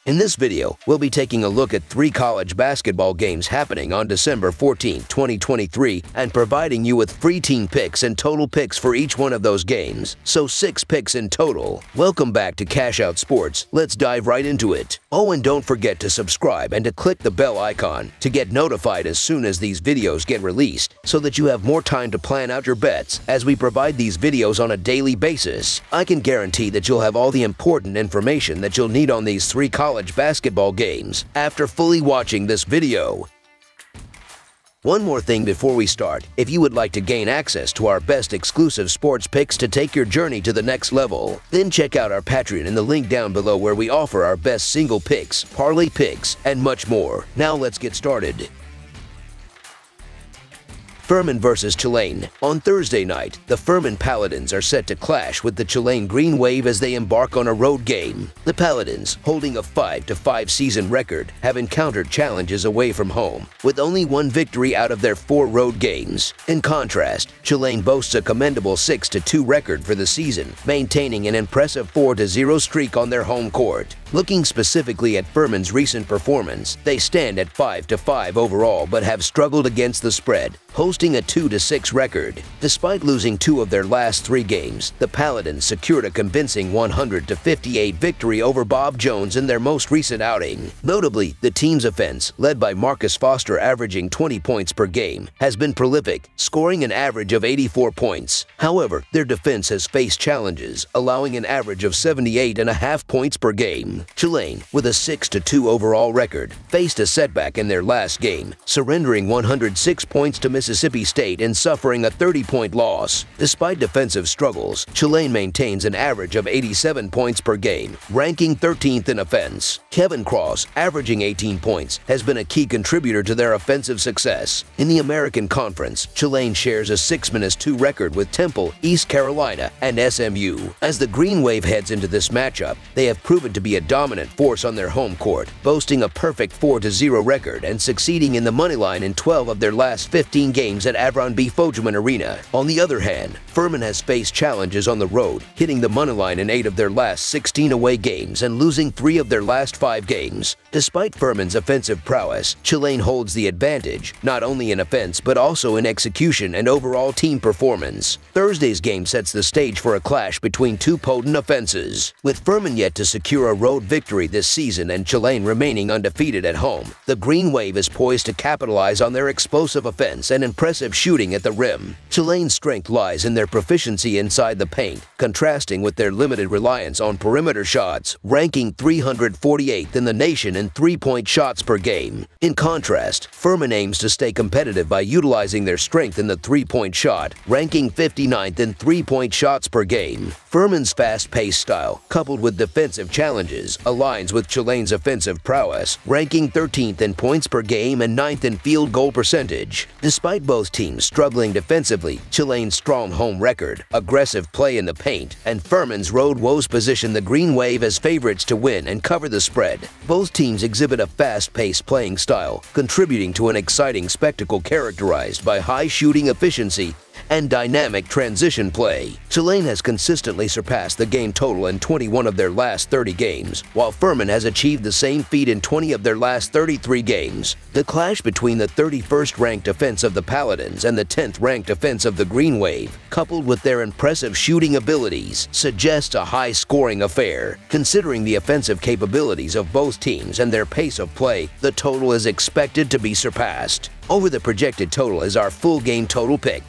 In this video, we'll be taking a look at 3 college basketball games happening on December 14, 2023, and providing you with free team picks and total picks for each one of those games. So 6 picks in total. Welcome back to Cash Out Sports. Let's dive right into it. Oh, and don't forget to subscribe and to click the bell icon to get notified as soon as these videos get released, so that you have more time to plan out your bets as we provide these videos on a daily basis. I can guarantee that you'll have all the important information that you'll need on these 3 college basketball games after fully watching this video. One more thing before we start: if you would like to gain access to our best exclusive sports picks to take your journey to the next level, then check out our Patreon in the link down below, where we offer our best single picks, parlay picks, and much more. Now let's get started. Furman versus Tulane. On Thursday night, the Furman Paladins are set to clash with the Tulane Green Wave as they embark on a road game. The Paladins, holding a 5-5 season record, have encountered challenges away from home, with only 1 victory out of their 4 road games. In contrast, Tulane boasts a commendable 6-2 record for the season, maintaining an impressive 4-0 streak on their home court. Looking specifically at Furman's recent performance, they stand at 5-5 overall but have struggled against the spread, posting a 2-6 record. Despite losing 2 of their last 3 games, the Paladins secured a convincing 100-58 victory over Bob Jones in their most recent outing. Notably, the team's offense, led by Marcus Foster averaging 20 points per game, has been prolific, scoring an average of 84 points. However, their defense has faced challenges, allowing an average of 78.5 points per game. Tulane, with a 6-2 overall record, faced a setback in their last game, surrendering 106 points to Mississippi State and suffering a 30-point loss. Despite defensive struggles, Tulane maintains an average of 87 points per game, ranking 13th in offense. Kevin Cross, averaging 18 points, has been a key contributor to their offensive success. In the American Conference, Tulane shares a 6-2 record with Temple, East Carolina, and SMU. As the Green Wave heads into this matchup, they have proven to be a dominant force on their home court, boasting a perfect 4-0 record and succeeding in the moneyline in 12 of their last 15 games at Avron B. Fogelman Arena. On the other hand, Furman has faced challenges on the road, hitting the moneyline in 8 of their last 16 away games and losing 3 of their last 5 games. Despite Furman's offensive prowess, Tulane holds the advantage, not only in offense but also in execution and overall team performance. Thursday's game sets the stage for a clash between 2 potent offenses. With Furman yet to secure a road victory this season and Tulane remaining undefeated at home, the Green Wave is poised to capitalize on their explosive offense and impressive shooting at the rim. Tulane's strength lies in their proficiency inside the paint, contrasting with their limited reliance on perimeter shots, ranking 348th in the nation in 3-point shots per game. In contrast, Furman aims to stay competitive by utilizing their strength in the 3-point shot, ranking 59th in 3-point shots per game. Furman's fast-paced style, coupled with defensive challenges, aligns with Tulane's offensive prowess, ranking 13th in points per game and 9th in field goal percentage. Despite both teams struggling defensively, Tulane's strong home record, aggressive play in the paint, and Furman's road woes position the Green Wave as favorites to win and cover the spread. Both teams exhibit a fast-paced playing style, contributing to an exciting spectacle characterized by high shooting efficiency and dynamic transition play. Tulane has consistently surpassed the game total in 21 of their last 30 games, while Furman has achieved the same feat in 20 of their last 33 games. The clash between the 31st-ranked defense of the Paladins and the 10th-ranked defense of the Green Wave, coupled with their impressive shooting abilities, suggests a high-scoring affair. Considering the offensive capabilities of both teams and their pace of play, the total is expected to be surpassed. Over the projected total is our full game total pick.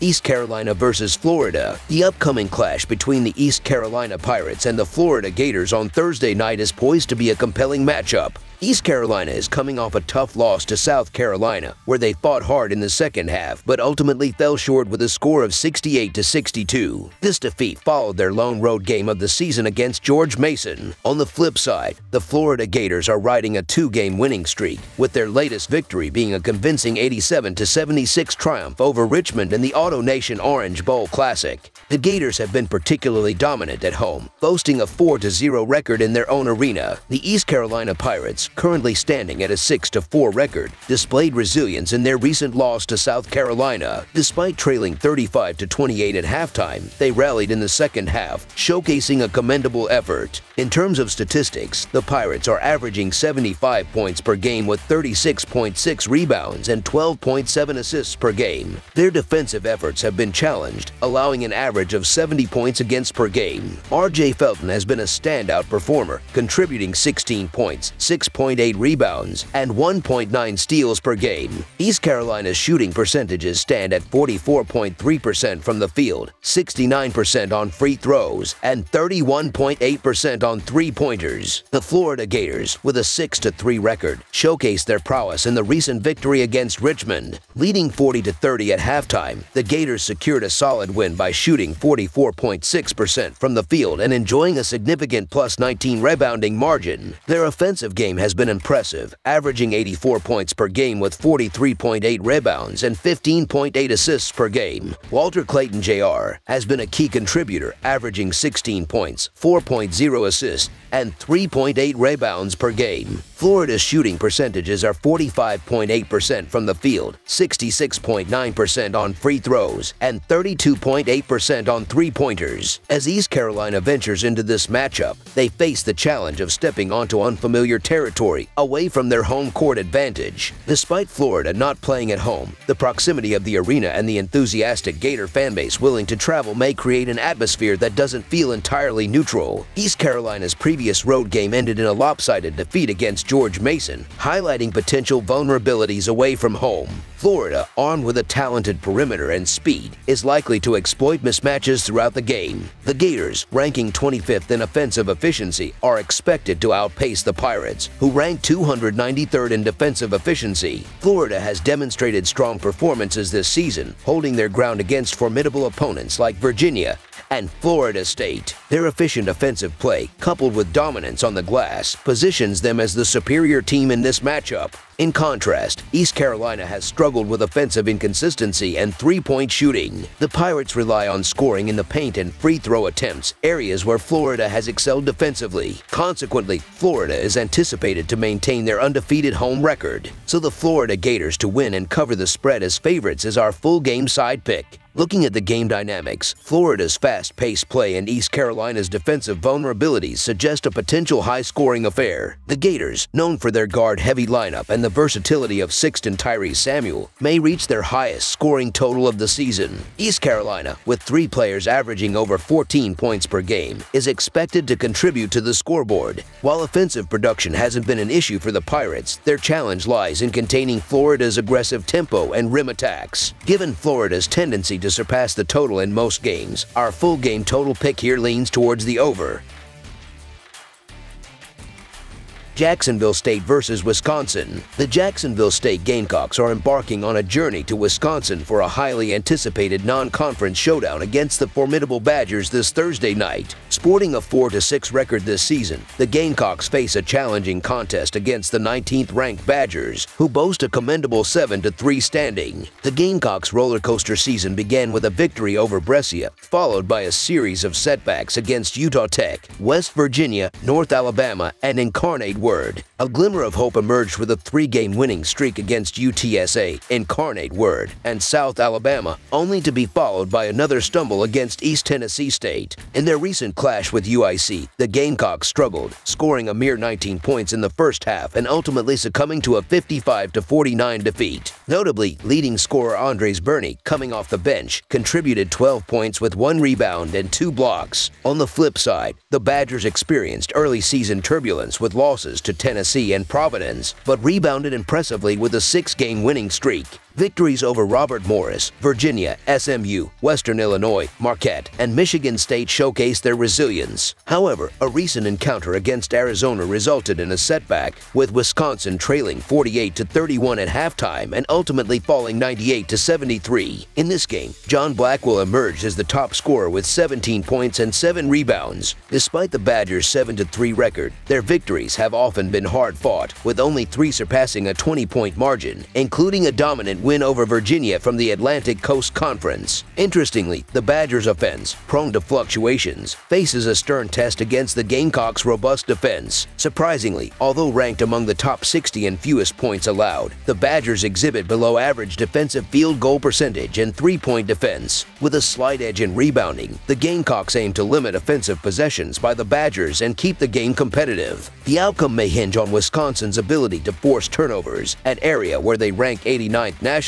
East Carolina versus Florida. The upcoming clash between the East Carolina Pirates and the Florida Gators on Thursday night is poised to be a compelling matchup. East Carolina is coming off a tough loss to South Carolina, where they fought hard in the second half but ultimately fell short with a score of 68-62. This defeat followed their lone road game of the season against George Mason. On the flip side, the Florida Gators are riding a 2-game winning streak, with their latest victory being a convincing 87-76 triumph over Richmond in the Auto Nation Orange Bowl Classic. The Gators have been particularly dominant at home, boasting a 4-0 record in their own arena. The East Carolina Pirates, Gators, currently standing at a 6-4 record, displayed resilience in their recent loss to South Carolina. Despite trailing 35-28 at halftime, they rallied in the second half, showcasing a commendable effort. In terms of statistics, the Pirates are averaging 75 points per game with 36.6 rebounds and 12.7 assists per game. Their defensive efforts have been challenged, allowing an average of 70 points against per game. R.J. Felton has been a standout performer, contributing 16 points, 6.8 rebounds, and 1.9 steals per game. East Carolina's shooting percentages stand at 44.3% from the field, 69% on free throws, and 31.8% on three-pointers. The Florida Gators, with a 6-3 record, showcased their prowess in the recent victory against Richmond. Leading 40-30 at halftime, the Gators secured a solid win by shooting 44.6% from the field and enjoying a significant +19 rebounding margin. Their offensive game has been impressive, averaging 84 points per game with 43.8 rebounds and 15.8 assists per game. Walter Clayton Jr. has been a key contributor, averaging 16 points, 4.0 assists, and 3.8 rebounds per game. Florida's shooting percentages are 45.8% from the field, 66.9% on free throws, and 32.8% on three-pointers. As East Carolina ventures into this matchup, they face the challenge of stepping onto unfamiliar territory away from their home court advantage. Despite Florida not playing at home, the proximity of the arena and the enthusiastic Gator fanbase willing to travel may create an atmosphere that doesn't feel entirely neutral. East Carolina's previous road game ended in a lopsided defeat against George Mason, highlighting potential vulnerabilities away from home. Florida, armed with a talented perimeter and speed, is likely to exploit mismatches throughout the game. The Gators, ranking 25th in offensive efficiency, are expected to outpace the Pirates, who rank 293rd in defensive efficiency. Florida has demonstrated strong performances this season, holding their ground against formidable opponents like Virginia and Florida State. Their efficient offensive play, coupled with dominance on the glass, positions them as the superior team in this matchup. In contrast, East Carolina has struggled with offensive inconsistency and three-point shooting. The Pirates rely on scoring in the paint and free throw attempts, areas where Florida has excelled defensively. Consequently, Florida is anticipated to maintain their undefeated home record. So the Florida Gators to win and cover the spread as favorites is our full game side pick. Looking at the game dynamics, Florida's fast-paced play and East Carolina's defensive vulnerabilities suggest a potential high-scoring affair. The Gators, known for their guard-heavy lineup and the versatility of Sixton Tyrese Samuel, may reach their highest scoring total of the season. East Carolina, with three players averaging over 14 points per game, is expected to contribute to the scoreboard. While offensive production hasn't been an issue for the Pirates, their challenge lies in containing Florida's aggressive tempo and rim attacks. Given Florida's tendency to surpass the total in most games, our full game total pick here leans towards the over. Jacksonville State versus Wisconsin. The Jacksonville State Gamecocks are embarking on a journey to Wisconsin for a highly anticipated non-conference showdown against the formidable Badgers this Thursday night. Sporting a 4-6 record this season, the Gamecocks face a challenging contest against the 19th-ranked Badgers, who boast a commendable 7-3 standing. The Gamecocks' roller coaster season began with a victory over Brescia, followed by a series of setbacks against Utah Tech, West Virginia, North Alabama, and Incarnate Word. A glimmer of hope emerged with a 3-game winning streak against UTSA, Incarnate Word, and South Alabama, only to be followed by another stumble against East Tennessee State. In their recent clash with UIC, the Gamecocks struggled, scoring a mere 19 points in the first half and ultimately succumbing to a 55-49 defeat. Notably, leading scorer Andres Burney, coming off the bench, contributed 12 points with 1 rebound and 2 blocks. On the flip side, the Badgers experienced early season turbulence with losses to Tennessee and Providence, but rebounded impressively with a 6-game winning streak. Victories over Robert Morris, Virginia, SMU, Western Illinois, Marquette, and Michigan State showcased their resilience. However, a recent encounter against Arizona resulted in a setback, with Wisconsin trailing 48-31 at halftime and ultimately falling 98-73. In this game, John Blackwell emerged as the top scorer with 17 points and 7 rebounds. Despite the Badgers' 7-3 record, their victories have often been hard-fought, with only 3 surpassing a 20-point margin, including a dominant win over Virginia from the Atlantic Coast Conference. Interestingly, the Badgers' offense, prone to fluctuations, faces a stern test against the Gamecocks' robust defense. Surprisingly, although ranked among the top 60 in fewest points allowed, the Badgers exhibit below-average defensive field goal percentage and three-point defense. With a slight edge in rebounding, the Gamecocks aim to limit offensive possessions by the Badgers and keep the game competitive. The outcome may hinge on Wisconsin's ability to force turnovers, an area where they rank 89th nationally,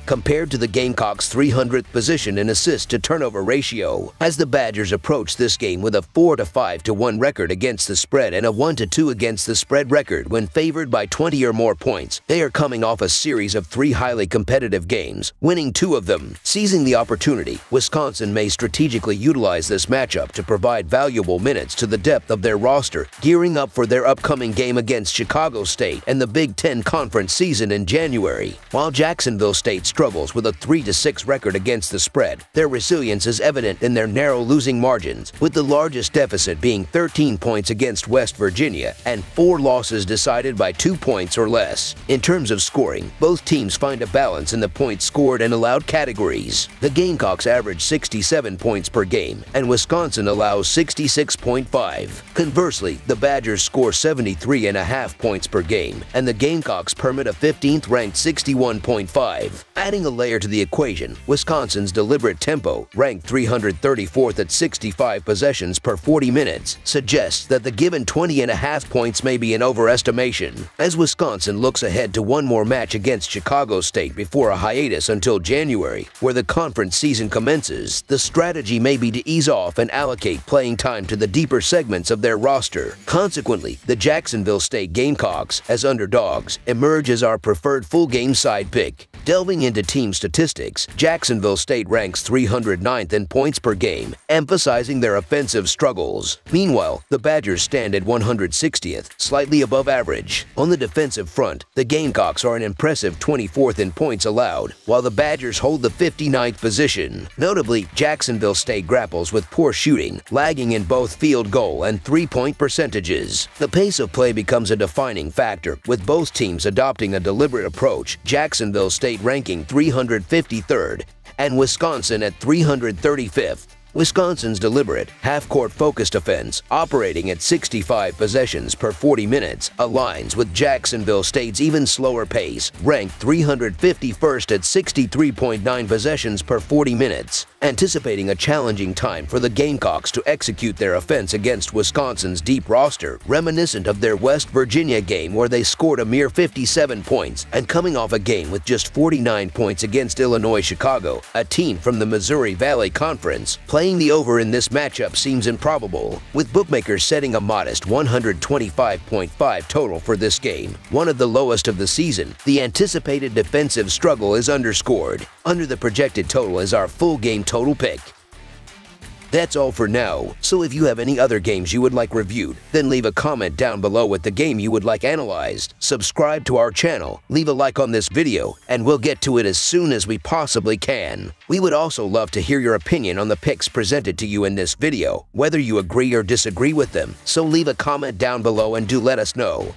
compared to the Gamecocks' 300th position in assist-to-turnover ratio. As the Badgers approach this game with a 4-5-1 record against the spread and a 1-2 against the spread record when favored by 20 or more points, they are coming off a series of 3 highly competitive games, winning 2 of them. Seizing the opportunity, Wisconsin may strategically utilize this matchup to provide valuable minutes to the depth of their roster, gearing up for their upcoming game against Chicago State and the Big Ten Conference season in January. While Jacksonville State struggles with a 3-6 record against the spread, their resilience is evident in their narrow losing margins, with the largest deficit being 13 points against West Virginia and 4 losses decided by 2 points or less. In terms of scoring, both teams find a balance in the points scored and allowed categories. The Gamecocks average 67 points per game, and Wisconsin allows 66.5. Conversely, the Badgers score 73.5 points per game, and the Gamecocks permit a 15th-ranked 61.5. Adding a layer to the equation, Wisconsin's deliberate tempo, ranked 334th at 65 possessions per 40 minutes, suggests that the given 20.5 points may be an overestimation. As Wisconsin looks ahead to one more match against Chicago State before a hiatus until January, where the conference season commences, the strategy may be to ease off and allocate playing time to the deeper segments of their roster. Consequently, the Jacksonville State Gamecocks, as underdogs, emerge as our preferred full-game side pick. Delving into team statistics, Jacksonville State ranks 309th in points per game, emphasizing their offensive struggles. Meanwhile, the Badgers stand at 160th, slightly above average. On the defensive front, the Gamecocks are an impressive 24th in points allowed, while the Badgers hold the 59th position. Notably, Jacksonville State grapples with poor shooting, lagging in both field goal and three-point percentages. The pace of play becomes a defining factor, with both teams adopting a deliberate approach, Jacksonville State ranking 353rd and Wisconsin at 335th. Wisconsin's deliberate, half-court focused offense, operating at 65 possessions per 40 minutes, aligns with Jacksonville State's even slower pace, ranked 351st at 63.9 possessions per 40 minutes. Anticipating a challenging time for the Gamecocks to execute their offense against Wisconsin's deep roster, reminiscent of their West Virginia game where they scored a mere 57 points, and coming off a game with just 49 points against Illinois Chicago, a team from the Missouri Valley Conference, playing the over in this matchup seems improbable, with bookmakers setting a modest 125.5 total for this game, one of the lowest of the season. The anticipated defensive struggle is underscored. Under the projected total is our full game total pick. That's all for now, so if you have any other games you would like reviewed, then leave a comment down below with the game you would like analyzed. Subscribe to our channel, leave a like on this video, and we'll get to it as soon as we possibly can. We would also love to hear your opinion on the picks presented to you in this video, whether you agree or disagree with them, so leave a comment down below and do let us know.